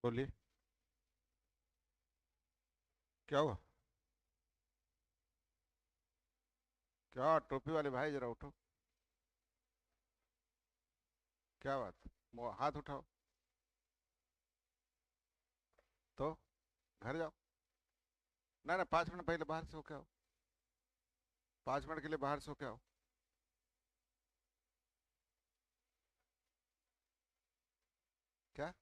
बोलिए। क्या हुआ? क्या टोपी वाले भाई, जरा उठो। क्या बात? हाथ उठाओ। तो घर जाओ। ना ना, 5 मिनट पहले बाहर से होके आओ। 5 मिनट के लिए बाहर से होके आओ। क्या?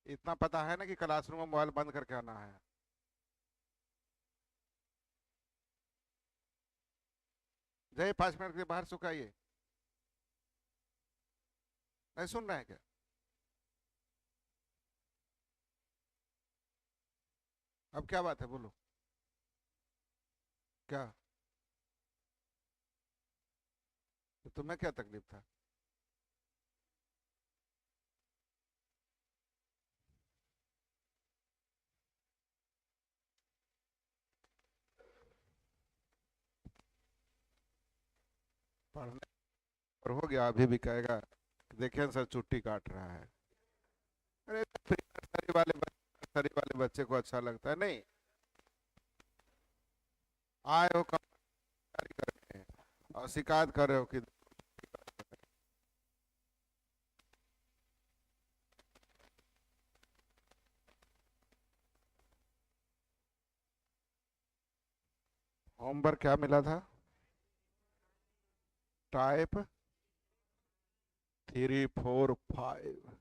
इतना पता है ना कि क्लासरूम में मोबाइल बंद करके आना है। जाइए, 5 मिनट के लिए बाहर से होके आइए। नहीं सुन रहे हैं क्या? अब क्या बात है, बोलो। क्या? तो तुम्हें क्या तकलीफ था? पढ़ने पर हो गया, अभी भी कहेगा। देखिए सर, चुट्टी काट रहा है। अरे प्री नर्सरी वाले नर्सरी वाले बच्चे को अच्छा लगता है नहीं? आए हो कमाई करने और शिकायत कर रहे हो कि होमवर्क क्या मिला था? टाइप 3 4 5।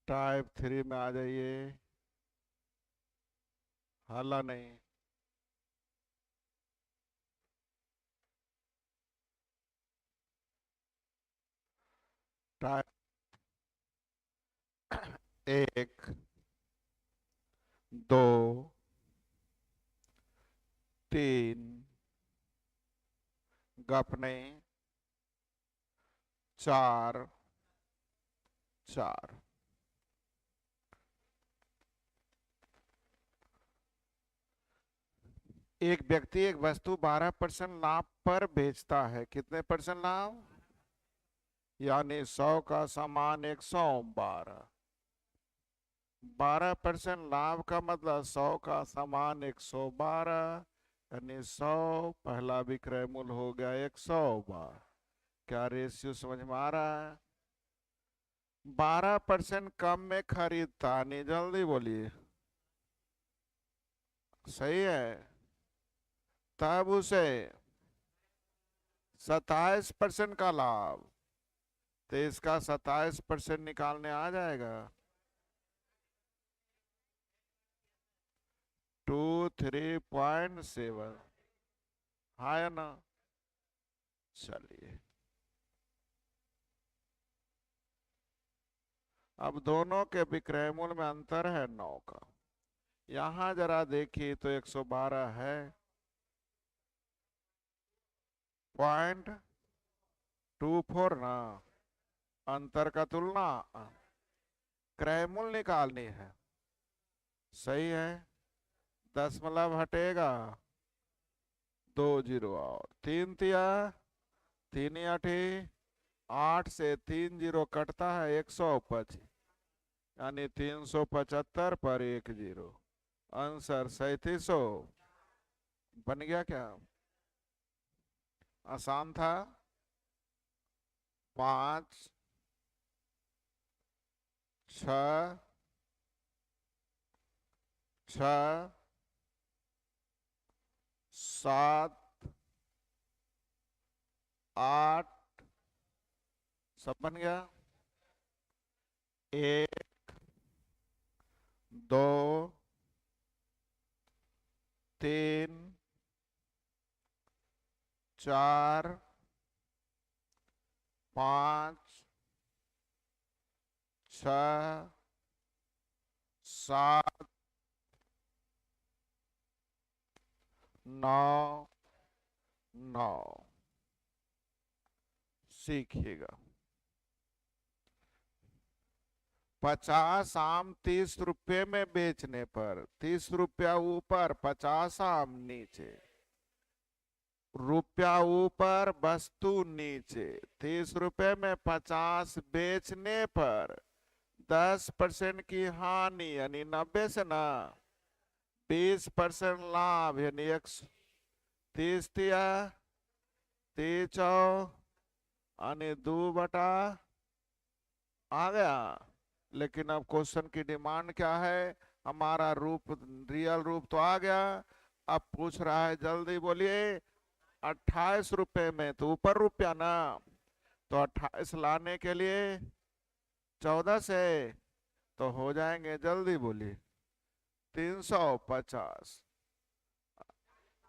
टाइप 3 में आ जाइए। हाला नहीं। टाइप 1 2 3। गप नहीं। 4 4। एक व्यक्ति एक वस्तु 12% लाभ पर बेचता है, कितने परसेंट लाभ? यानी 100 का सामान 112। 12% लाभ का मतलब 100 का सामान 112। यानी 100 पहला विक्रय मूल्य हो गया 112। क्या रेशियो समझ में आ रहा है? 12% कम में खरीदता नहीं, जल्दी बोलिए। सही है। तब उसे 27% का लाभ। तो इसका 27% निकालने आ जाएगा। 23.7। हाँ या ना? चलिए। अब दोनों के विक्रय मूल्य में अंतर है 9 का। यहाँ जरा देखिए तो 112 है। 0.24 ना। अंतर का तुलना। क्रय मूल्य निकालनी है। सही है। दशमलव हटेगा। 2 जीरो और 3 तिया। 3 8। 8 से 3 जीरो कटता है 125। यानी 375 पर 1 जीरो। आंसर 3700। बन गया क्या? आसान था। 5 6 6 7 8। सब बन गया। 1 2 3 4 5 6 7 9 9। सीखिएगा। 50 आम 30 रुपये में बेचने पर 30 रुपया ऊपर 50 आम नीचे। रुपया ऊपर वस्तु नीचे। 30 रुपये में 50 बेचने पर 10% की हानि यानी 90 से ना 20% लाभ यानी 130 दिया 30 यानी 2 बटा आ गया। लेकिन अब क्वेश्चन की डिमांड क्या है, हमारा रूप रियल रूप तो आ गया, अब पूछ रहा है जल्दी बोलिए 28 रुपए में, तो ऊपर रुपया ना, तो 28 लाने के लिए 14 से तो हो जाएंगे, जल्दी बोलिए 350।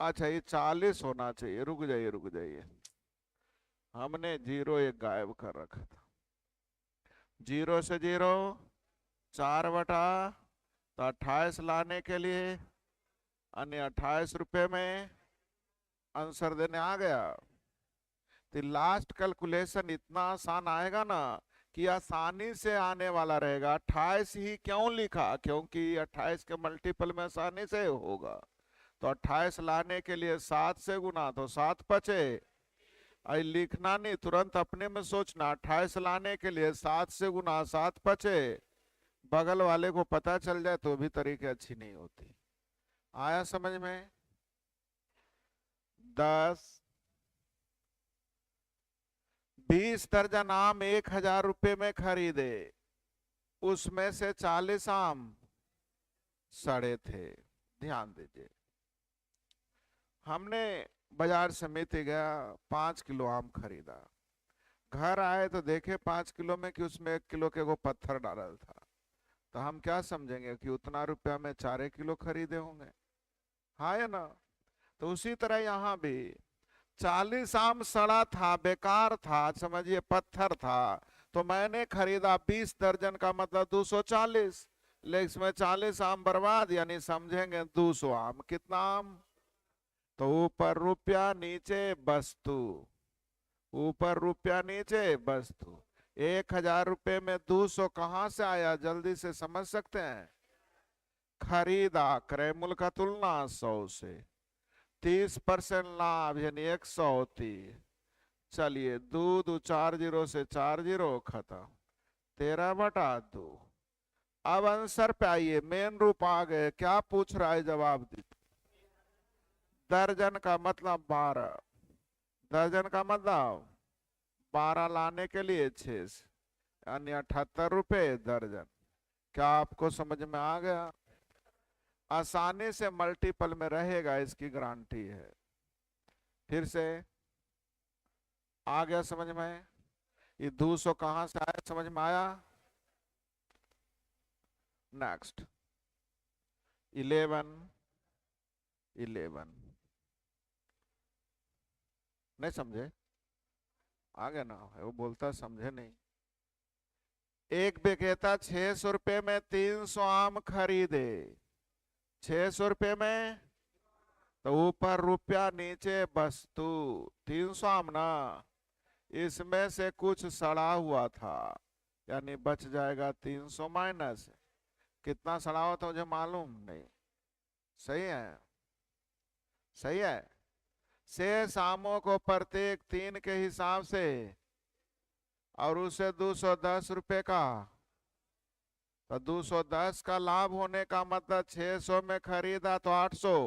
अच्छा ये 40 होना चाहिए, रुक जाइए रुक जाइए, हमने 0 एक गायब कर रखा था। 0 से 0 4 बटा, तो 28 लाने के लिए अन्य 28 रुपए में आंसर देने आ गया। तो लास्ट कैलकुलेशन इतना आसान आएगा ना कि आसानी से आने वाला रहेगा। 28 ही क्यों लिखा, क्योंकि 28 के मल्टीपल में आसानी से होगा। तो 28 लाने के लिए 7 से गुना, तो 7 बचे। आई लिखना नहीं, तुरंत अपने में सोचना, 28 लाने के लिए 7 से गुना 7 बचे। बगल वाले को पता चल जाए तो भी तरीके अच्छी नहीं होती। आया समझ में? 10 20 दर्जन आम 1000 रुपए में खरीदे, उसमें से 40 आम सड़े थे। ध्यान दीजिए, हमने बाजार समिति गया, 5 किलो आम खरीदा। घर आए तो देखे 5 किलो में कि उसमें 1 किलो के वो पत्थर डाला था। तो हम क्या समझेंगे कि उतना रुपया में 4 किलो खरीदे होंगे, हाँ या ना? तो उसी तरह यहाँ भी 40 आम सड़ा था, बेकार था, समझिए पत्थर था, तो मैंने खरीदा 20 दर्जन का मतलब 240, लेकिन इसमें 40 आम बर्बाद, यानी समझेंगे 200 आम। कितना आम? तो ऊपर रुपया नीचे वस्तु, ऊपर रुपया नीचे वस्तु। 1000 रुपए में 200 कहां से आया, जल्दी से समझ सकते हैं? खरीदा, क्रय मूल्य का तुलना 100 से, 30% लाभ यानी 130। चलिए 2 4 0 से 4 0 खत्म, 13/2। अब आंसर पे आइए, मेन रूप आ गए। क्या पूछ रहा है, जवाब दीजिए। दर्जन का मतलब 12, दर्जन का मतलब 12 लाने के लिए 6 यानी 78 रुपए दर्जन। क्या आपको समझ में आ गया? आसानी से मल्टीपल में रहेगा, इसकी गारंटी है। फिर से आ गया समझ में? ये 200 कहां से आया, समझ में आया? नेक्स्ट 11 नहीं समझे? आ गया ना, वो बोलता समझे नहीं। एक विक्रेता 600 रुपए में 300 आम खरीदे, 600 रुपए में, तो ऊपर रुपया नीचे वस्तु, 300 आम ना, इसमें से कुछ सड़ा हुआ था, यानी बच जाएगा 300 माइनस। कितना सड़ा हुआ था मुझे मालूम नहीं। सही है, सही है। शेष आमों को प्रत्येक 3 के हिसाब से, और उसे 210 रुपए का, तो 210 का लाभ होने का मतलब 600 में खरीदा तो 800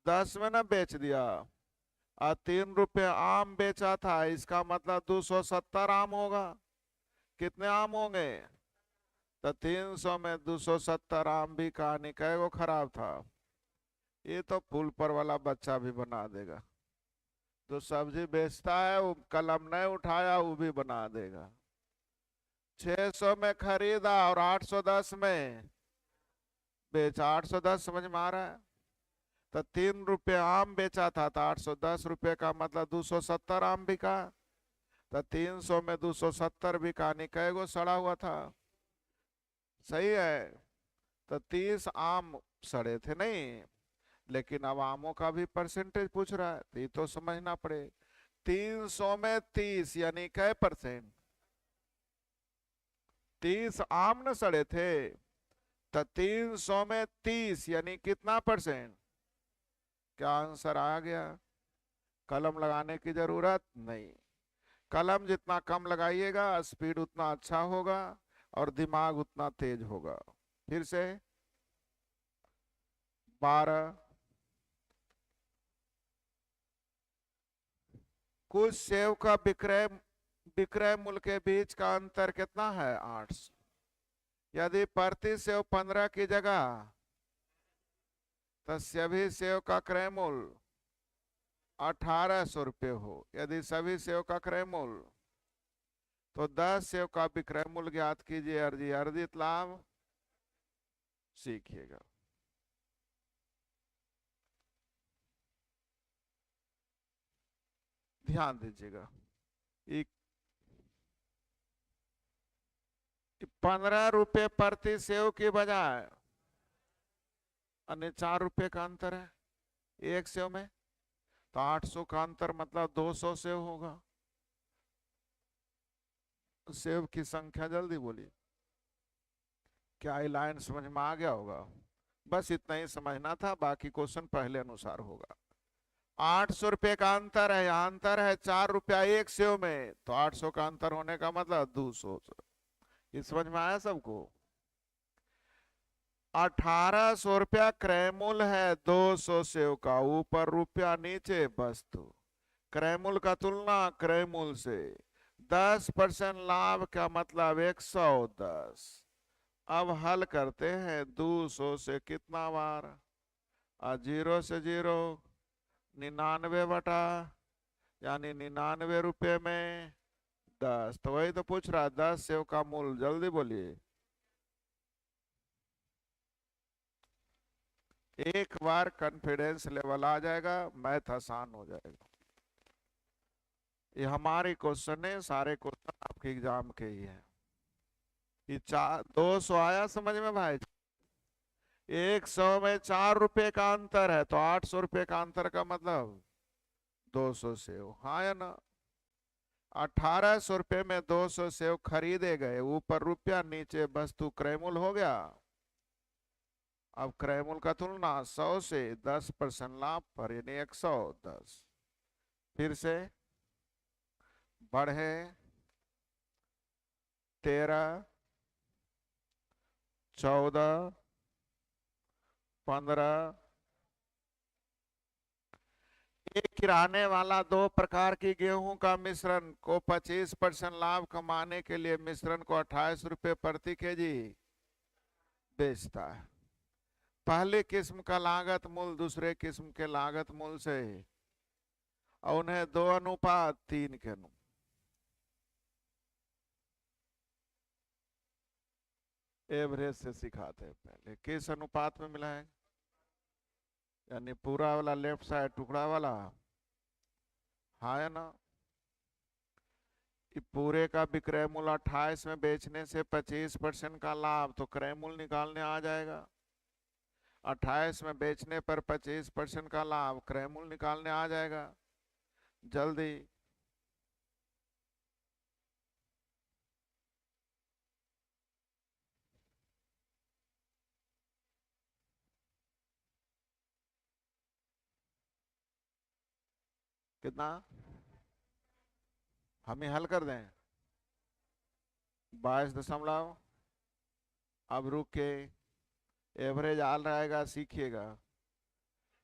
10 में ना बेच दिया, और 3 रुपए आम बेचा था, इसका मतलब 270 आम होगा। कितने आम होंगे? तो 300 में 270 आम भी, कहानी कहे वो खराब था। ये तो पुल पर वाला बच्चा भी बना देगा, जो सब्जी बेचता है वो कलम नहीं उठाया वो भी बना देगा। 600 में खरीदा और 810 में बेचा, 810 समझ में आ रहा है? तो 3 रुपए आम बेचा था, तो 810 रुपए का मतलब 270 आम बिका। तो 300 में 270 बिका, नहीं कहे गो सड़ा हुआ था। सही है। तो 30 आम सड़े थे नहीं, लेकिन अब आमों का भी परसेंटेज पूछ रहा है, तो ये तो समझना पड़े। 300 में 30 यानी कै परसेंट? 30 आम न सड़े थे, तो 300 में 30 यानी कितना परसेंट? क्या आंसर आ गया? कलम लगाने की जरूरत नहीं, कलम जितना कम लगाइएगा स्पीड उतना अच्छा होगा। और दिमाग उतना तेज होगा। फिर से 12। कुछ सेव का विक्रय विक्रय मूल्य के बीच का अंतर कितना है? 800। यदि प्रति सेव 15 की जगह, तो सभी सेव का क्रय मूल्य 1800 रुपये हो। यदि सभी सेव का क्रय मूल्य, तो 10 सेव का विक्रय मूल्य ज्ञात कीजिए। अर्जित लाभ सीखिएगा। ध्यान दीजिएगा। 15 रुपये प्रति सेव की बजाय अन्य 4 रुपये का अंतर है एक सेव में, तो 800 का अंतर मतलब 200 सेव होगा। सेव की संख्या जल्दी बोलिए। क्या ये लाइन समझ में आ गया होगा? बस इतना ही समझना था, बाकी क्वेश्चन पहले अनुसार होगा। 800 रुपये का अंतर है, यहाँ अंतर है 4 रुपया एक सेव में, तो 800 का अंतर होने का मतलब 200। ये समझ में आया सबको? 1800 रुपया क्रय मूल्य है 200 सेव का, ऊपर रुपया नीचे वस्तु। क्रय मूल्य का तुलना क्रय मूल्य से। 10% लाभ का मतलब 110। अब हल करते हैं 200 से कितना बार, 0 से 0, 99 बटा, यानी 99 रुपये में 10। तो वही तो पूछ रहा है, 10 सेव का मूल्य। जल्दी बोलिए। एक बार कॉन्फिडेंस लेवल आ जाएगा, मैथ आसान हो जाएगा। ये हमारे क्वेश्चन है, सारे क्वेश्चन आपके एग्जाम के ही हैं। ये 200 आया समझ में भाई? 100 में 4 रुपये का अंतर है, तो 800 रुपये का अंतर का मतलब 200 सेव, हाँ या ना? 1800 रुपये में 200 सेव खरीदे गए, ऊपर रुपया नीचे वस्तु, क्रय मूल्य हो गया। अब क्रय मूल्य का तुलना 100 से 10% लाभ पर, यानी 110। फिर से बढ़े 13, 14, 15। एक किराने वाला 2 प्रकार की गेहूं का मिश्रण को 25% लाभ कमाने के लिए मिश्रण को 28 रुपये प्रति केजी बेचता है। पहली किस्म का लागत मूल्य दूसरे किस्म के लागत मूल्य से, और उन्हें 2:3 के एवरेज से सिखाते हैं। पहले किस अनुपात में मिला है? यानी पूरा वाला लेफ्ट साइड, टुकड़ा वाला, हाँ या ना? पूरे का विक्रय मूल्य 28 में बेचने से 25% का लाभ, तो क्रय मूल्य निकालने आ जाएगा। 28 में बेचने पर 25% का लाभ, क्रय मूल्य निकालने आ जाएगा। जल्दी। कितना? हम ही हल कर दें? 22 दशमलव। अब रुक के एवरेज आल रहेगा, सीखिएगा।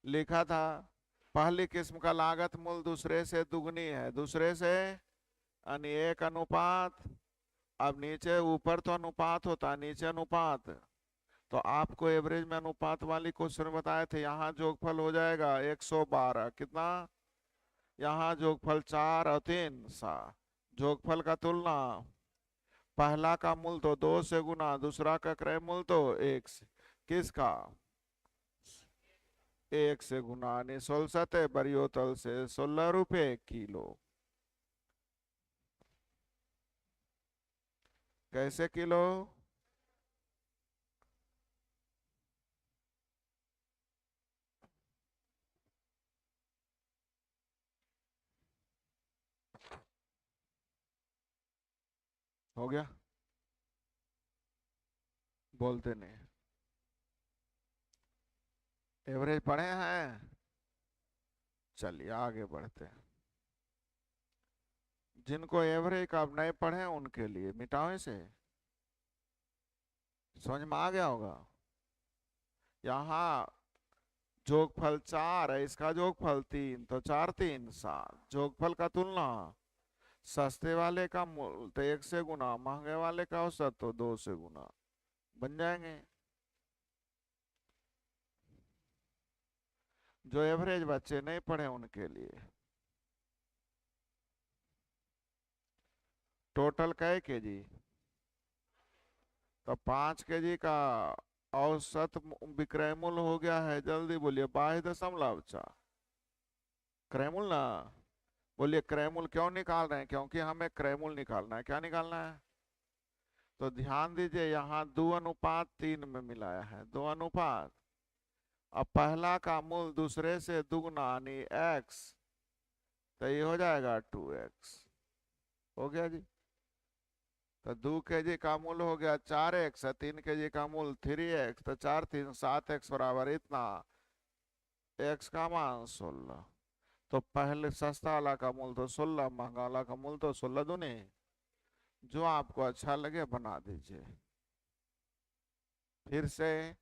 लिखा था पहली किस्म का लागत मूल्य दूसरे से दुगनी है, दूसरे से यानी 1:। अब नीचे, ऊपर तो अनुपात होता है, नीचे अनुपात, तो आपको एवरेज में अनुपात वाली क्वेश्चन बताए थे। यहाँ जोगफल हो जाएगा 112। कितना? यहाँ जोगफल 4 और 3 7। जोगफल का तुलना, पहला का मूल्य तो 2 से गुना, दूसरा का क्रय मूल्य तो 1 से। किसका? 1 से गुना, यानी 16 बरियोतल से 16 रुपये किलो। कैसे किलो? हो गया? बोलते नहीं। एवरेज पढ़े हैं? चलिए आगे बढ़ते हैं। जिनको एवरेज का आप नहीं पढ़े उनके लिए मिटाओ इसे। समझ में आ गया होगा। यहाँ जोगफल 4 है, इसका जोगफल 3, तो 4 3 7। जोगफल का तुलना, सस्ते वाले का मूल तो 1 से गुना, महंगे वाले का औसत तो 2 से गुना, बन जाएंगे। जो एवरेज बच्चे नहीं पढ़े उनके लिए। टोटल कै केजी? तो 5 केजी का औसत विक्रय मूल्य हो गया है, जल्दी बोलिए, 22.4। क्रय मूल्य ना, बोलिए क्रय मूल्य क्यों निकाल रहे हैं? क्योंकि हमें क्रय मूल्य निकालना है। क्या निकालना है? तो ध्यान दीजिए, यहाँ 2:3 में मिलाया है, 2 अनुपात। अब पहला का मूल दूसरे से दुगना यानी x, तो ये हो जाएगा 2x। हो गया जी। तो 2 केजी का मूल हो गया 4x, 3 केजी का मूल 3x, तो 4 3 7x बराबर इतना, x का मान 16। तो पहले सस्ता वाला का मूल तो 16, महंगा वाला का मूल तो 16 दूनी। जो आपको अच्छा लगे बना दीजिए। फिर से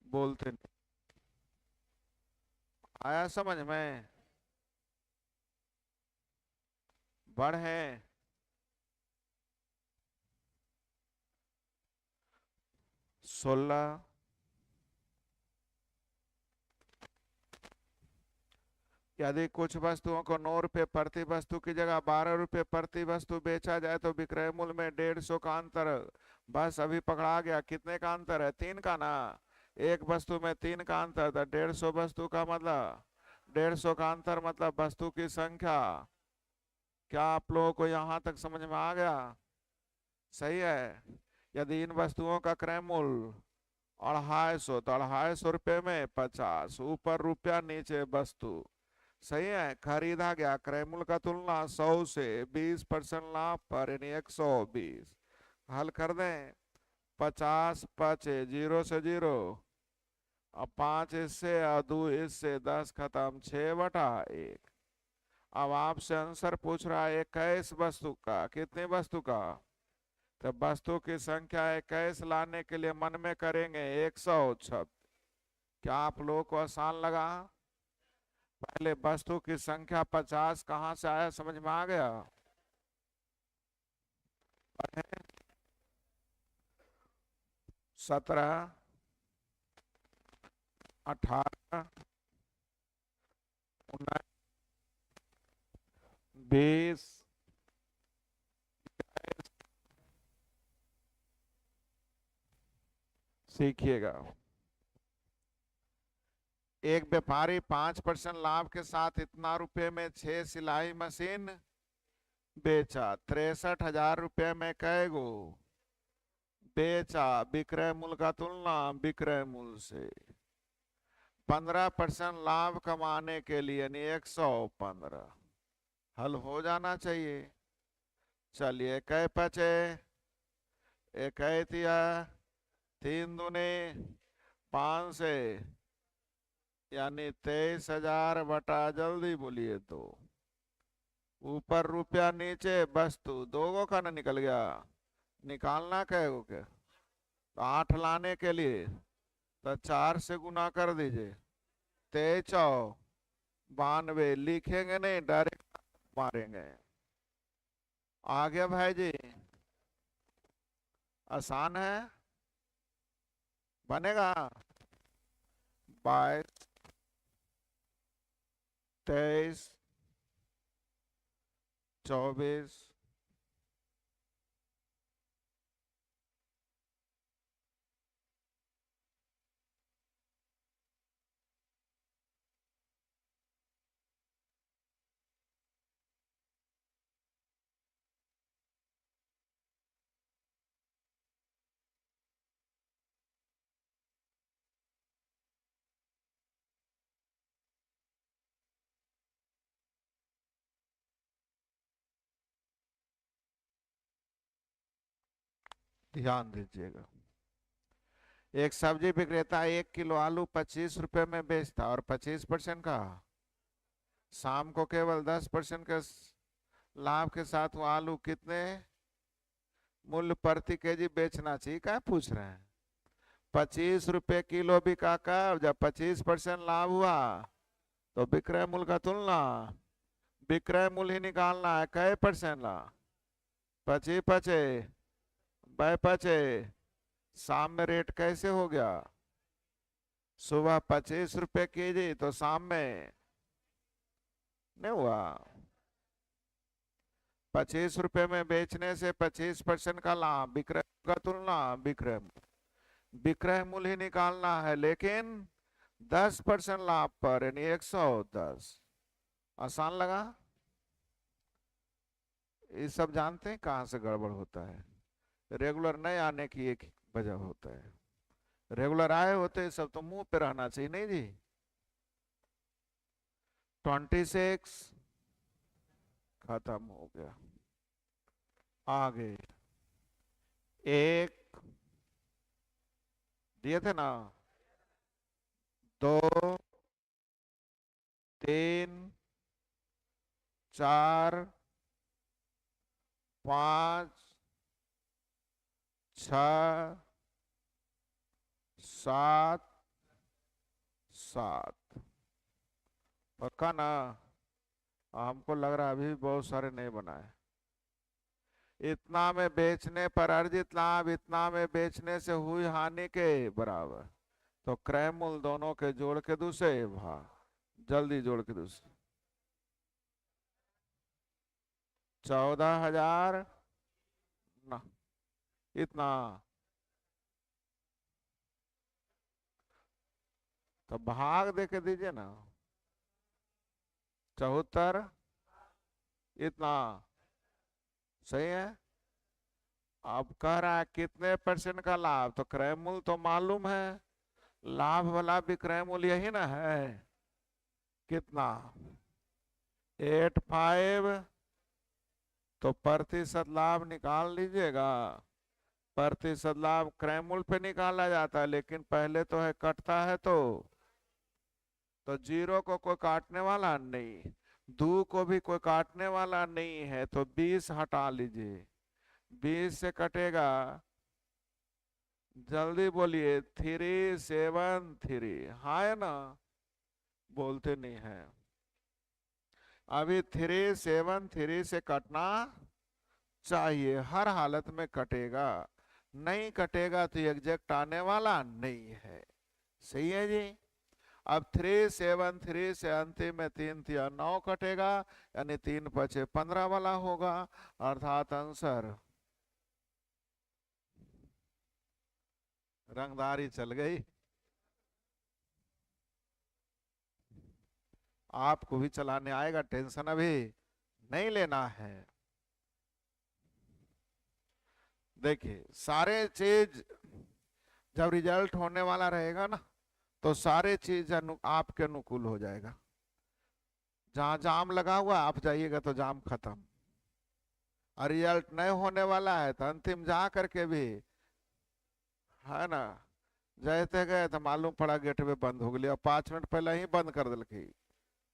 बोलते नहीं। आया समझ में? बढ़े 16, यदि कुछ वस्तुओं को 9 रुपये प्रति वस्तु की जगह 12 रुपये प्रति वस्तु बेचा जाए तो विक्रय मूल्य में 150 का अंतर। बस अभी पकड़ा गया। कितने का अंतर है? 3 का ना। एक वस्तु में 3 का अंतर, तो 150 वस्तु का मतलब 150 का अंतर मतलब वस्तु की संख्या। क्या आप लोगों को यहाँ तक समझ में आ गया? सही है। यदि इन वस्तुओं का क्रय मूल्य 250, तो 250 रुपये में 50, ऊपर रुपया नीचे वस्तु। सही है। खरीदा गया क्रय मूल्य का तुलना 100 से 20% लाभ पर, यानी 120। हल कर दें। 50 बचे, 0 से 0। अब 5 इससे और 2 इससे, 10 खत्म, 6/1। अब आपसे आंसर पूछ रहा है 21 वस्तु का। कितनी वस्तु का? तो वस्तु की संख्या 21 लाने के लिए मन में करेंगे 126। क्या आप लोगों को आसान लगा? पहले वस्तु की संख्या 50 कहाँ से आया, समझ में आ गया? 17, 18, 19, 20। सीखिएगा। एक व्यापारी 5% लाभ के साथ इतना रुपए में 6 सिलाई मशीन बेचा। 63,000 रुपये में कै गो बेचा? विक्रय मूल्य का तुलना विक्रय मूल्य से। 15% लाभ कमाने के लिए, यानी 115। हल हो जाना चाहिए। चलिए, कै बचे? एक तिया 3 दूने 5 से, यानी 23,000 बटा, जल्दी बोलिए तो, ऊपर रुपया नीचे वस्तु, 2 गो का ना निकल गया। निकालना कै गो के? तो 8 लाने के लिए तो 4 से गुना कर दीजिए। 23 92। लिखेंगे नहीं, डायरेक्ट मारेंगे। आ गया भाई जी? आसान है। बनेगा। 22, 23, 24। ध्यान दीजिएगा। एक सब्जी विक्रेता 1 किलो आलू 25 रुपए में बेचता और 25% का, शाम को केवल 10% के लाभ के साथ वो आलू कितने मूल्य प्रति केजी बेचना चाहिए, क्या पूछ रहे हैं? 25 रुपए किलो बिका कर जब 25% लाभ हुआ तो विक्रय मूल्य का तुलना, विक्रय मूल्य ही निकालना है, कै % ला 25 पचे बै पचे, शाम में रेट कैसे हो गया? सुबह 25 रुपए केजी तो शाम में नहीं हुआ। 25 रुपए में बेचने से 25% का लाभ, विक्रय का तुलना, विक्रय विक्रय मूल्य ही निकालना है, लेकिन 10% लाभ पर यानी 110। आसान लगा? ये सब जानते हैं कहाँ से गड़बड़ होता है। रेगुलर नहीं आने की एक वजह होता है, रेगुलर आए होते सब तो मुंह पे रहना चाहिए। नहीं जी, 26 खत्म हो गया। आगे एक दिए थे ना, 2 3 4 5 6 7 7। पक्का ना? हमको लग रहा है अभी बहुत सारे नहीं बनाए। इतना में बेचने पर अर्जित लाभ इतना में बेचने से हुई हानि के बराबर, तो क्रय मूल्य दोनों के जोड़ के दूसरे भाग, जल्दी जोड़ के दूसरे 14,000 ना, इतना तो भाग दे के दीजिए ना, 74 इतना सही है। अब कह रहा है कितने % का लाभ, तो क्रय मूल्य तो मालूम है, लाभ वाला विक्रय मूल्य यही ना है, कितना 85, तो प्रतिशत लाभ निकाल लीजिएगा। प्रतिशत लाभ क्रय मूल्य पे निकाला जाता है, लेकिन पहले तो है कटता है तो 0 को कोई काटने वाला नहीं, 2 को भी कोई काटने वाला नहीं है, तो 20 हटा लीजिए, 20 से कटेगा, जल्दी बोलिए 373, हाँ है ना? बोलते नहीं है। अभी 373 से कटना चाहिए, हर हालत में कटेगा, नहीं कटेगा तो एग्जैक्ट आने वाला नहीं है। सही है जी। अब 373 से अंतिम में 3 या 9 कटेगा, यानी 3 पचे 15 वाला होगा, अर्थात आंसर रंगदारी चल गई। आपको भी चलाने आएगा, टेंशन अभी नहीं लेना है। देखिए सारे चीज जब रिजल्ट होने वाला रहेगा ना, तो सारे चीज आपके अनुकूल हो जाएगा। जहां जाम लगा हुआ आप जाइएगा तो जाम खत्म, और रिजल्ट नहीं होने वाला है तो अंतिम जा करके भी है ना, जैसे गए तो मालूम पड़ा गेट पे बंद हो गया, 5 मिनट पहले ही बंद कर दिल।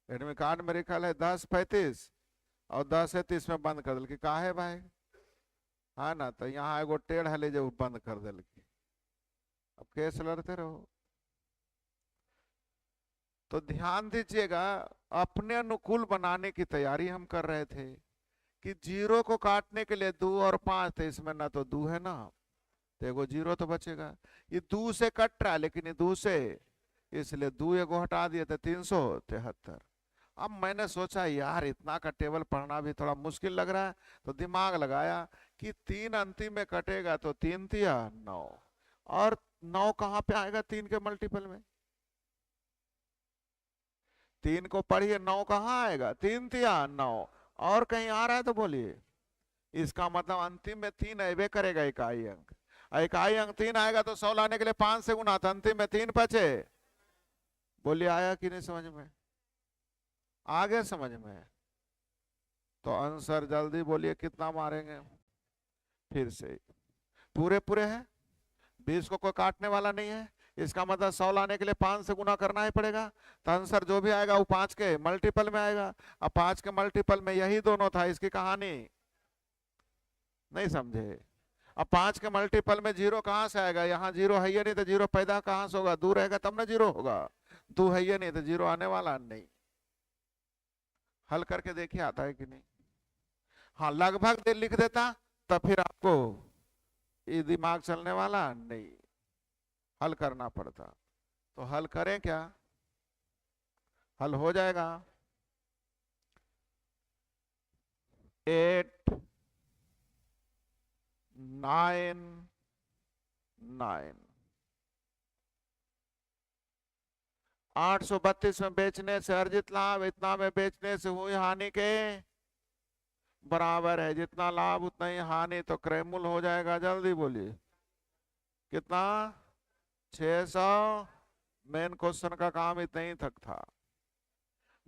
एडमिट कार्ड मेरे ख्याल है 10:35 और 10:30 में बंद कर दिल। का है भाई, है ना? तो यहाँ एगो टेढ़ हले जो बंद कर दिल, अब केस लड़ते रहो। तो ध्यान दीजिएगा, अपने अनुकूल बनाने की तैयारी हम कर रहे थे कि 0 को काटने के लिए 2 और 5 थे, इसमें ना तो 2 है ना, तो एगो 0 तो बचेगा। ये 2 से कट रहा है, लेकिन ये 2 से, इसलिए 2 एगो हटा दिए थे, 373। अब मैंने सोचा यार इतना का टेबल पढ़ना भी थोड़ा मुश्किल लग रहा है, तो दिमाग लगाया कि 3 अंतिम में कटेगा तो 3 तिया 9, और 9 कहाँ पे आएगा 3 के मल्टीपल में? 3 को पढ़िए, 9 कहाँ आएगा? 3 तिया 9, और कहीं आ रहा है तो बोलिए। इसका मतलब अंतिम में 3 अबे करेगा, इकाई अंक। इकाई अंक 3 आएगा तो 100 लाने के लिए 5 से गुना, तो अंतिम में 3 बचे। बोलिए आया कि नहीं समझ में? आगे समझ में? तो आंसर जल्दी बोलिए कितना मारेंगे? फिर से पूरे पूरे है, 20 को कोई काटने वाला नहीं है, इसका मतलब 100 लाने के लिए 5 से गुना करना ही पड़ेगा। तो आंसर जो भी आएगा वो 5 के मल्टीपल में आएगा। अब 5 के मल्टीपल में यही दोनों था, इसकी कहानी नहीं समझे। अब 5 के मल्टीपल में जीरो कहां से आएगा, यहाँ जीरो है ही नहीं, तो जीरो पैदा कहां से होगा, दूर रहेगा तब ना जीरो होगा, दू है ही नहीं तो जीरो आने वाला नहीं। हल करके देखिए आता है कि नहीं। हाँ लगभग दे लिख देता तब फिर आपको ये दिमाग चलने वाला नहीं, हल करना पड़ता। तो हल करें क्या, हल हो जाएगा 8 9 9 832 में बेचने से अर्जित लाभ इतना में बेचने से हुई हानि के बराबर है, जितना लाभ उतना ही हानि, तो क्रयमूल हो जाएगा, जल्दी बोलिए कितना 600। मेन क्वेश्चन का काम इतना ही तक था।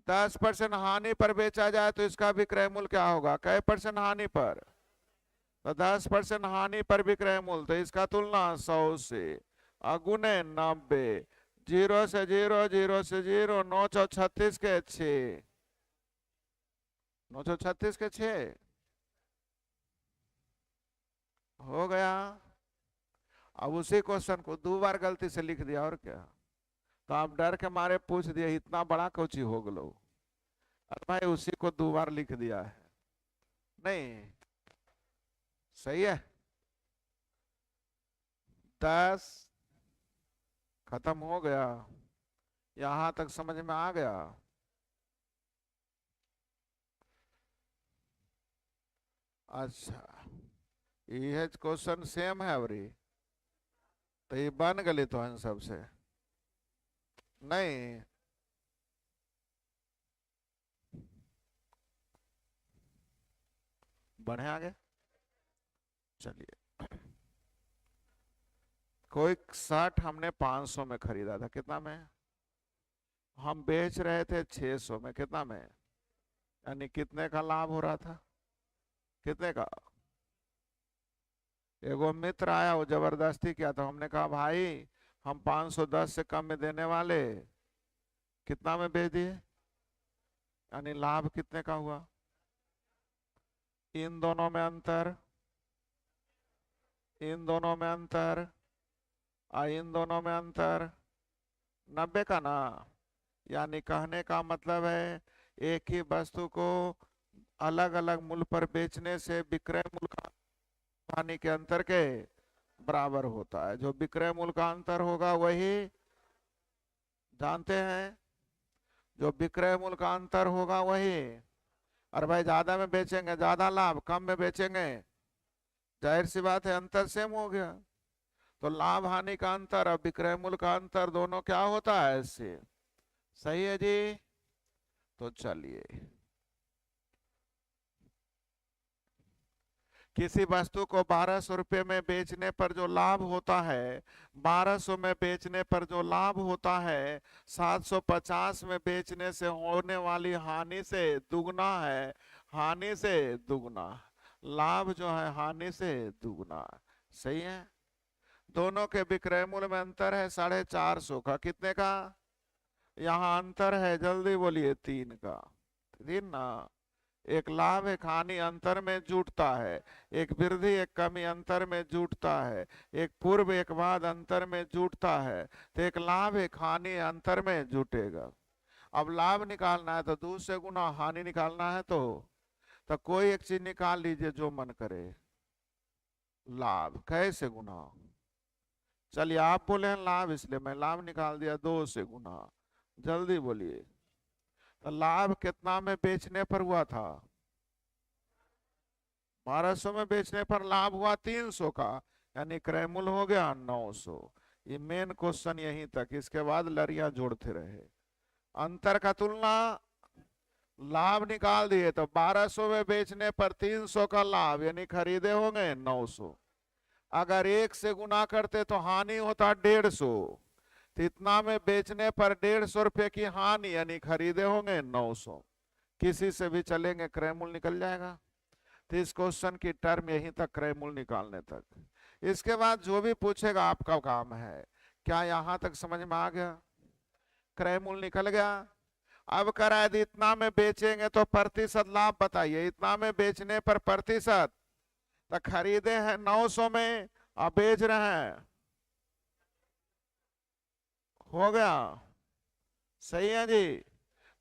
10% हानि पर बेचा जाए तो इसका भी क्रयमूल क्या होगा, कै % हानि पर, तो 10% हानि पर भी क्रयमूल, तो इसका तुलना 100 से अगुने 90, 0 से 0 0 से 0 936 के 6 936 के 6 हो गया। अब उसी क्वेश्चन को 2 बार गलती से लिख दिया और क्या, तो आप डर के मारे पूछ दिए इतना बड़ा कोची हो गलो, अरे भाई उसी को 2 बार लिख दिया है, नहीं सही है। 10 खत्म हो गया, यहां तक समझ में आ गया। अच्छा ये क्वेश्चन सेम है अवरी, तो ये बन गली तो इन सबसे नहीं, बढ़े आगे चलिए। कोई शर्ट हमने 500 में खरीदा था, कितना में, हम बेच रहे थे 600 में, कितना में, यानी कितने का लाभ हो रहा था, कितने का। एगो मित्र आया वो जबरदस्ती किया, तो हमने कहा भाई हम 510 से कम में देने वाले, कितना में बेच दिए, यानी लाभ कितने का हुआ। इन दोनों में अंतर, इन दोनों में अंतर, इन दोनों में अंतर 90 का ना, यानी कहने का मतलब है एक ही वस्तु को अलग अलग मूल्य पर बेचने से विक्रय मूल्य का हानि के अंतर के बराबर होता है। जो विक्रय मूल्य का अंतर होगा वही जानते हैं, जो विक्रय मूल्य का अंतर होगा वही, और भाई ज्यादा में बेचेंगे ज्यादा लाभ, कम में बेचेंगे जाहिर सी बात है अंतर सेम हो गया। तो लाभ हानि का अंतर और विक्रय मूल्य का अंतर दोनों क्या होता है इससे, सही है जी। तो चलिए किसी वस्तु को 1200 रुपये में बेचने पर जो लाभ होता है, 1200 में बेचने पर जो लाभ होता है 750 में बेचने से होने वाली हानि से दुगना है, हानि से दुगना, लाभ जो है हानि से दुगना, सही है। दोनों के विक्रय मूल्य में अंतर है 450 का, कितने का, यहाँ अंतर है जल्दी बोलिए 3 का, 3 ना, एक लाभ एक हानि अंतर में जुटता है, एक वृद्धि एक कमी अंतर में जुटता है, एक पूर्व एक बाद अंतर में जुटता है, तो एक लाभ एक हानि अंतर में जुटेगा। अब लाभ निकालना है तो 2 से गुना, हानि निकालना है तो कोई एक चीज निकाल लीजिए जो मन करे। लाभ कैसे गुना, चलिए आप बोले हैं लाभ इसलिए मैं लाभ निकाल दिया 2 से गुना, जल्दी बोलिए। तो लाभ कितना में बेचने पर हुआ था, 1200 में बेचने पर लाभ हुआ 300 का, यानी क्रय मूल्य हो गया 900। ये मेन क्वेश्चन यहीं तक, इसके बाद लड़ियां जोड़ते रहे। अंतर का तुलना, लाभ निकाल दिए तो 1200 में बेचने पर 300 का लाभ, यानी खरीदे होंगे 900, अगर 1 से गुना करते तो हानि होता 150, तो इतना में बेचने पर 150 रुपये की हानि, यानी खरीदे होंगे 900, किसी से भी चलेंगे क्रय मूल्य निकल जाएगा। तो इस क्वेश्चन की टर्म यहीं तक, क्रय मूल्य निकालने तक। इसके बाद जो भी पूछेगा आपका काम है क्या यहां तक समझ में आ गया? क्रय मूल्य निकल गया। अब करा यदि इतना में बेचेंगे तो प्रतिशत लाभ बताइए, इतना में बेचने पर प्रतिशत। तो खरीदे हैं 900 में और बेच रहे हैं, हो गया, सही है जी।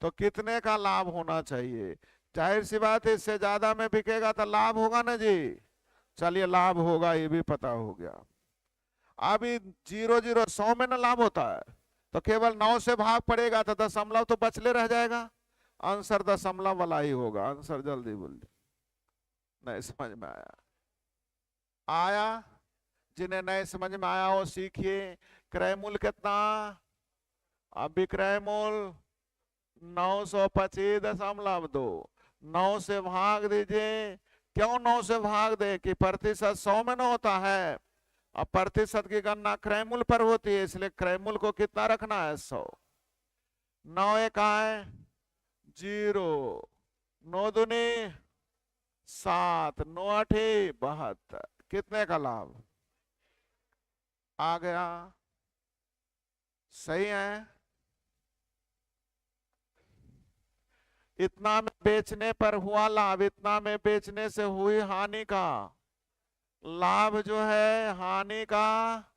तो कितने का लाभ होना चाहिए? जाहिर सी बात है इससे ज्यादा में बिकेगा तो लाभ होगा ना जी। चलिए लाभ होगा, ये भी पता हो गया। अभी 0 0 100 में ना लाभ होता है, तो केवल 9 से भाग पड़ेगा तो दशमलव तो बचले रह जाएगा। आंसर दशमलव वाला ही होगा। आंसर जल्दी बोल। नहीं समझ में आया? आया? जिन्हें नहीं समझ में आया वो सीखिए। क्रय मूल्य कितना? अब विक्रय मूल्य 925.2। 9 से भाग दीजिए। क्यों 9 से भाग दे? कि प्रतिशत 100 में ना होता है, अब प्रतिशत की गणना क्रय मूल्य पर होती है, इसलिए क्रय मूल्य को कितना रखना है? 100। 9 एक है 0, 9 दूनी 7, 9 आठे 72। कितने का लाभ आ गया? सही है। इतना में बेचने पर हुआ लाभ, इतना में बेचने से हुई हानि का लाभ जो है हानि का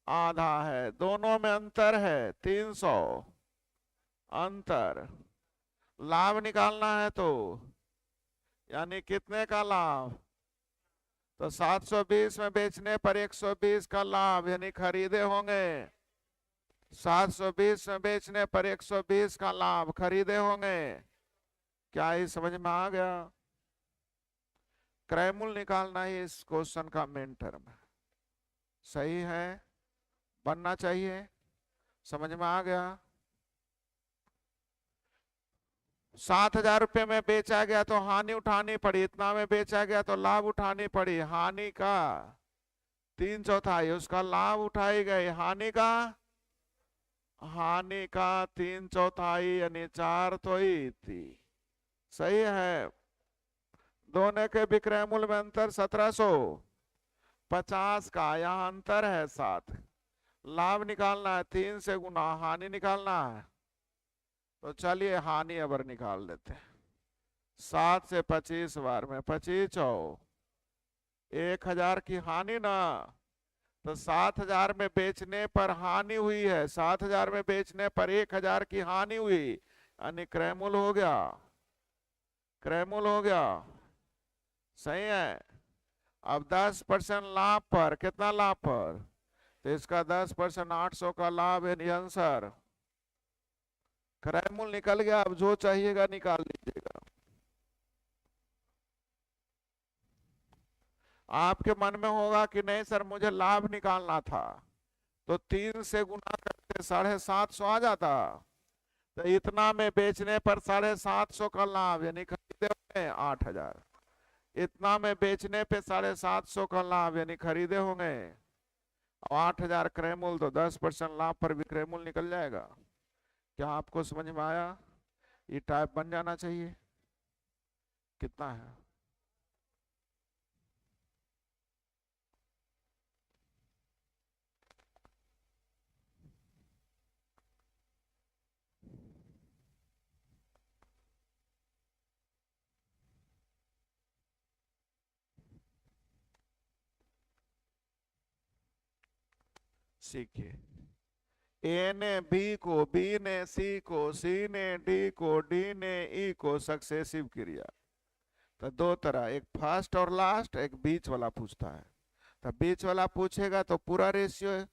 आधा है। दोनों में अंतर है 300। अंतर लाभ निकालना है तो यानी कितने का लाभ? तो 720 में बेचने पर 120 का लाभ, यानी खरीदे होंगे। 720 में बेचने पर 120 का लाभ, खरीदे होंगे। क्या ये समझ में आ गया? क्रय मूल्य निकालना ही इस क्वेश्चन का मेन टर्म है। सही है, बनना चाहिए। समझ में आ गया? 7,000 रुपये में बेचा गया तो हानि उठानी पड़ी, इतना में बेचा गया तो लाभ उठानी पड़ी। हानि का 3/4, उसका लाभ उठाई गई। हानि का 3/4 यानी 4 तो ही थी। सही है। दोनों के विक्रय मूल्य में अंतर 1750 का, यहाँ अंतर है 7। लाभ निकालना है 3 से गुना, हानि निकालना है। तो चलिए हानि अबर निकाल लेते हैं। 7 से 25 बार में 25 1000 की हानि ना, तो 7,000 में बेचने पर हानि हुई है, 7,000 में बेचने पर 1,000 की हानि हुई, यानी क्रय मूल्य हो गया। क्रय मूल्य हो गया। सही है। अब 10% लाभ पर, कितना लाभ पर? तो इसका 10% 800 का लाभ है। आंसर क्रय मूल्य निकल गया। अब जो चाहिएगा निकाल लीजिएगा। आपके मन में होगा कि नहीं सर मुझे लाभ निकालना था, तो 3 से गुना करके 750 आ जाता। तो इतना में बेचने पर 750 का लाभ, यानी खरीदे होंगे 8,000। इतना में बेचने पे 750 का लाभ, यानी खरीदे होंगे 8,000। क्रय मूल्य तो 10% लाभ पर विक्रय मूल्य निकल जाएगा। क्या आपको समझ में आया? ये टाइप बन जाना चाहिए। कितना है? सीखिए। ए ने बी को, बी ने सी को, सी ने डी को, डी ने ई को सक्सेसिव क्रिया। तो दो तरह, एक फर्स्ट और लास्ट, एक बीच वाला पूछता है। तो बीच वाला पूछेगा तो पूरा रेशियो है,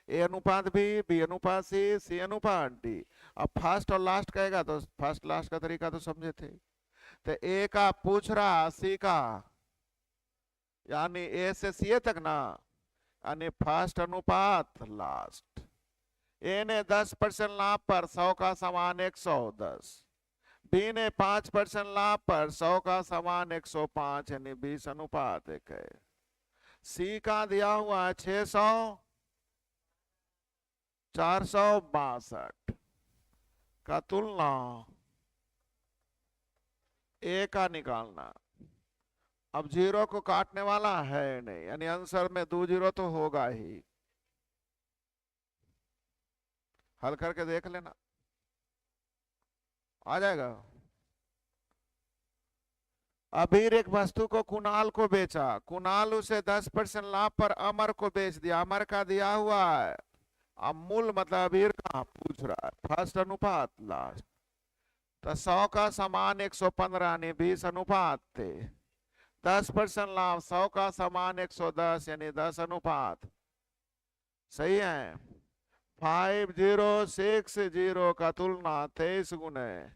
ए अनुपात बी, बी अनुपात सी, सी अनुपात डी। अब फर्स्ट और लास्ट कहेगा तो फर्स्ट लास्ट का तरीका तो समझे थे। तो ए का पूछ रहा सी का, यानी ए से सी तक ना, यानी फर्स्ट अनुपात लास्ट। ए ने 10% लाभ पर 100 का समान 110। बी ने 5% लाभ पर 100 का समान 105, यानी 20 अनुपात 1 है। सी का दिया हुआ है 600 462 का तुलना ए का निकालना। अब 0 को काटने वाला है नहीं, यानी आंसर में 2 0 तो होगा ही। हल करके देख लेना, आ जाएगा। अबीर एक वस्तु को कुणाल को बेचा, कुणाल उसे 10% लाभ पर अमर को बेच दिया, अमर का दिया हुआ है। अब मूल मतलब अबीर का पूछ रहा है, फर्स्ट अनुपात लास्ट। तो 100 का समान 115 यानी 20 अनुपात थे। 10% लाभ, 100 का समान 110 यानी 10 अनुपात। सही है। 5060 का तुलना 23 गुने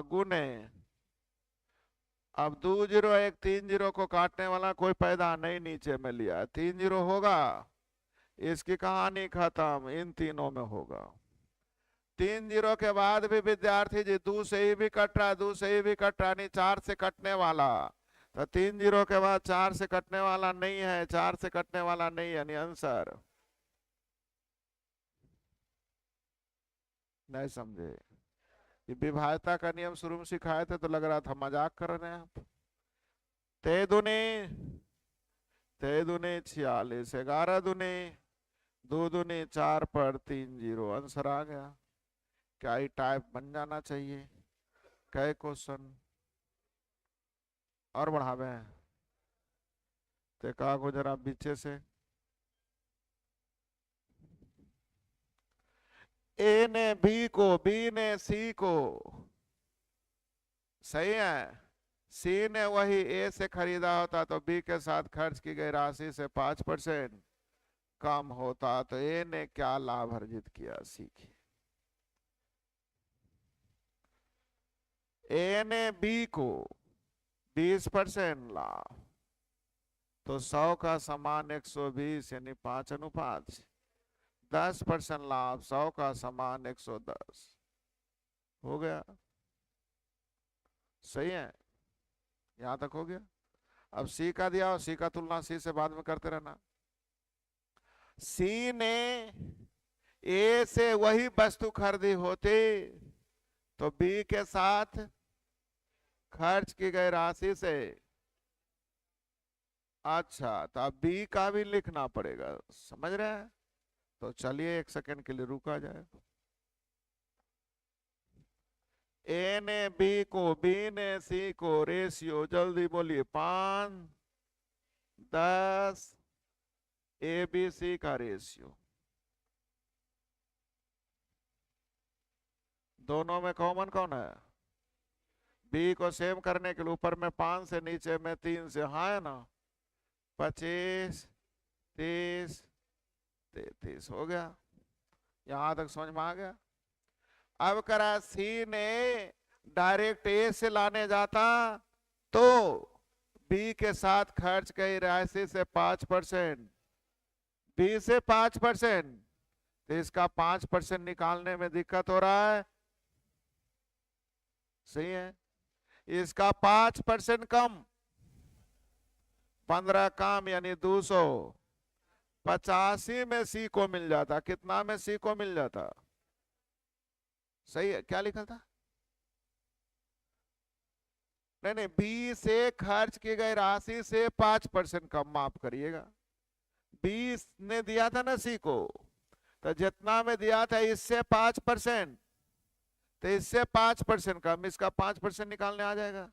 गुने। अब 2 0 1 3 0 को काटने वाला कोई पैदा नहीं नीचे में लिया, 3 0 होगा। इसकी कहानी खत्म, इन तीनों में होगा। 3 0 के बाद भी विद्यार्थी जी 2 से ही भी कट रहा है, 2 से ही भी कट रहा है, नहीं 4 से कटने वाला। तो 3 0 के बाद 4 से कटने वाला नहीं है, 4 से कटने वाला नहीं है, नहीं आंसर। नहीं समझे? ये विभाज्यता का नियम शुरू में सिखाए थे तो लग रहा था मजाक कर रहे हैं आप। ते दूनी 46, 11 दूनी 2 दूनी 4 पर 3 0, आंसर आ गया। क्या ही टाइप बन जाना चाहिए। कई क्वेश्चन और बढ़ावे ते का को जरा पीछे से। ए ने बी को, बी ने सी को, सही है। सी ने वही ए से खरीदा होता तो बी के साथ खर्च की गई राशि से 5% कम होता, तो ए ने क्या लाभ अर्जित किया सीखिए। ए ने बी को 20% लाभ, तो 100 का समान 120 यानी 5 अनुपात। 10% लाभ, 100 का समान 110 हो गया। सही है, यहां तक हो गया। अब सी का दिया, सी का तुलना सी से बाद में करते रहना। सी ने ए से वही वस्तु खरीदी होती तो बी के साथ खर्च की गई राशि से, अच्छा तो अब बी का भी लिखना पड़ेगा, समझ रहे हैं? तो चलिए 1 सेकंड के लिए रुका जाए। ए ने बी को, बी ने सी को, रेशियो जल्दी बोलिए 5 10, ए बी सी का रेशियो। दोनों में कॉमन कौन है? बी को सेम करने के लिए ऊपर में 5 से, नीचे में 3 से, हाँ है ना। 25 30 33 हो गया। यहां तक समझ में आ गया। अब करा सी ने डायरेक्ट ए से लाने जाता तो बी के साथ खर्च की राशि से 5%, बी से 5%, तो इसका 5% निकालने में दिक्कत हो रहा है। सही है। इसका 5% कम, 15 कम यानी 200। 85 में सी को मिल जाता, कितना में सी को मिल जाता? सही है, क्या लिखा था? नहीं नहीं, बी से खर्च की गई राशि से 5% कम, माफ करिएगा। बी ने दिया था ना सी को, तो जितना में दिया था इससे 5%, तो इससे 5% कम, इसका 5% निकालने आ जाएगा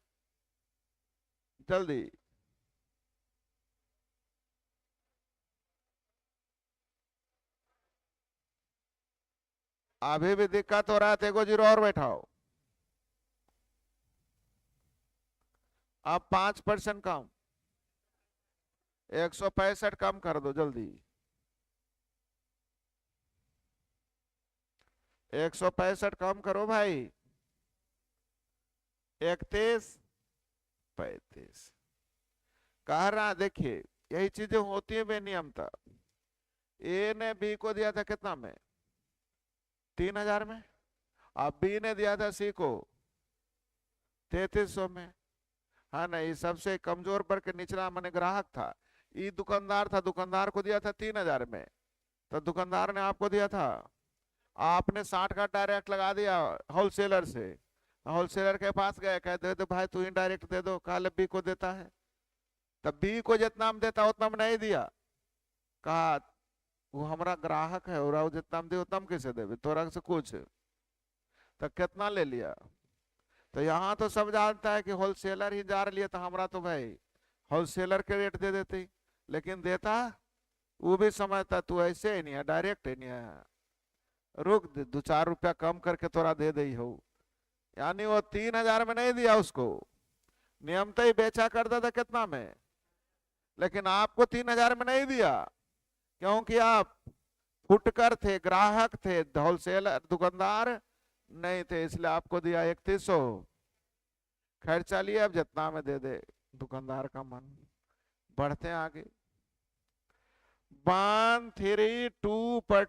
जल्दी। अभी भी दिक्कत हो रहा है तो 1 0 और बैठाओ। अब 5% कम, 165 कम कर दो जल्दी। 165 कम करो भाई। 31 35 कह रहा, देखिए यही चीजें होती है बेनियमता। ए ने बी को दिया था कितना में? 3000 में। अब बी ने दिया था सी को 3300 में। हाँ नहीं, सबसे कमजोर वर्ग के निचला माने ग्राहक था, ये दुकानदार था, दुकानदार को दिया था 3000 में, तो दुकानदार ने आपको दिया था, आपने 60 का डायरेक्ट लगा दिया होलसेलर से। होलसेलर के पास गए, कहते तो भाई तू इनडायरेक्ट दे दो, कहा बी को देता है, तब बी को जितना में देता उतना में नहीं दिया, कहा वो हमारा ग्राहक है और जितना हम दे उतना हम कैसे देवे तोरा से कुछ, तो कितना ले लिया। तो यहाँ तो सब जानता है कि होलसेलर ही जा रही है, तो हमारा तो भाई होलसेलर के रेट दे देते, लेकिन देता वो भी समझता तू ऐसे ही नहीं है, डायरेक्ट ही नहीं है, रुक दे 2-4 रुपया कम करके तोरा दे दे हो। यानी वो 3,000 में नहीं दिया उसको, नियमतः ही बेचा करता था कितना में, लेकिन आपको 3,000 में नहीं दिया क्योंकि आप फुटकर थे, ग्राहक थे, होलसेलर दुकानदार नहीं थे, इसलिए आपको दिया 3100। खैर चलिए अब जितना में दे दे दुकानदार का मन। बढ़ते हैं आगे। 132 पर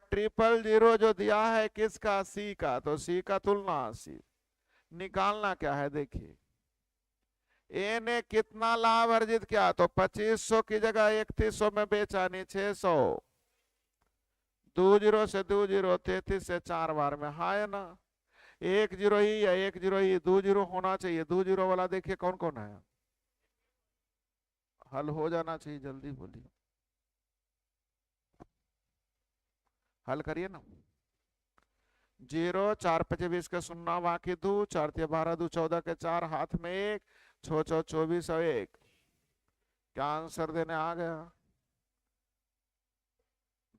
000 जो दिया है किसका, सी का, तो सी का तुलना सी निकालना क्या है देखिए। ए ने कितना लाभ अर्जित किया, तो 2500 की जगह 3100 में बेचा, नहीं 600। 20 से 20 33 से 4 बार में, हाँ है ना, 10 ही या 10 ही, 20 होना चाहिए। 20 वाला देखिए कौन कौन है, हल हो जाना चाहिए, जल्दी बोलिए, हल करिए ना। 0 4 5 20 के 0 बाकी 2 4 3 12 2 14 के 4 हाथ में 1 6 6 24 और 1। क्या आंसर देने आ गया,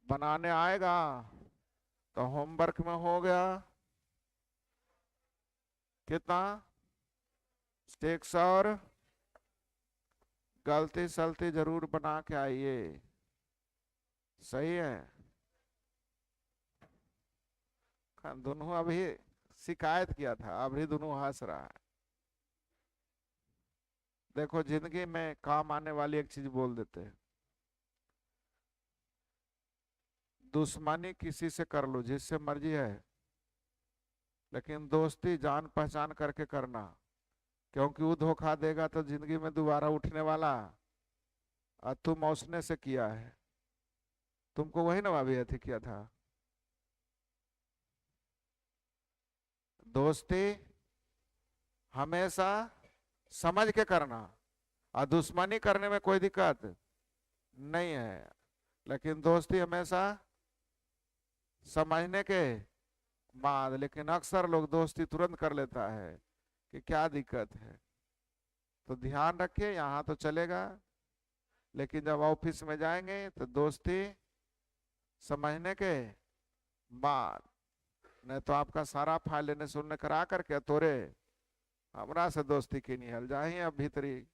बनाने आएगा तो होमवर्क में हो गया कितना, स्टेक्स, और गलती सलती जरूर बना के आइए, सही है। दोनों अभी शिकायत किया था, अभी दोनों हंस रहा है। देखो जिंदगी में काम आने वाली एक चीज बोल देते हैं, दुश्मनी किसी से कर लो जिससे मर्जी है, लेकिन दोस्ती जान पहचान करके करना, क्योंकि वो धोखा देगा तो जिंदगी में दोबारा उठने वाला, और तुम उसने से किया है, तुमको वही ना अभी अथी किया था। दोस्ती हमेशा समझ के करना, और दुश्मनी करने में कोई दिक्कत नहीं है, लेकिन दोस्ती हमेशा समझने के बाद। लेकिन अक्सर लोग दोस्ती तुरंत कर लेता है कि क्या दिक्कत है, तो ध्यान रखिए, यहाँ तो चलेगा, लेकिन जब ऑफिस में जाएंगे तो दोस्ती समझने के बाद, नहीं तो आपका सारा फाइल लेने सुनने करा करके तोरे हमरा से दोस्ती की नहीं हल जाए, अब भीतरी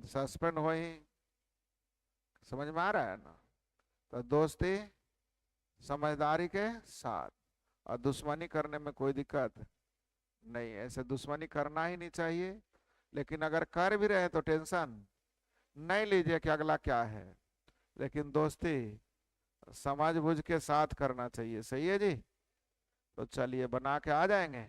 सस्पेंड हो ही, समझ में आ रहा है ना। तो दोस्ती समझदारी के साथ, और दुश्मनी करने में कोई दिक्कत नहीं, ऐसे दुश्मनी करना ही नहीं चाहिए, लेकिन अगर कर भी रहे तो टेंशन नहीं लीजिए कि अगला क्या है, लेकिन दोस्ती समझ बुझ के साथ करना चाहिए, सही है जी। तो चलिए बना के आ जाएंगे।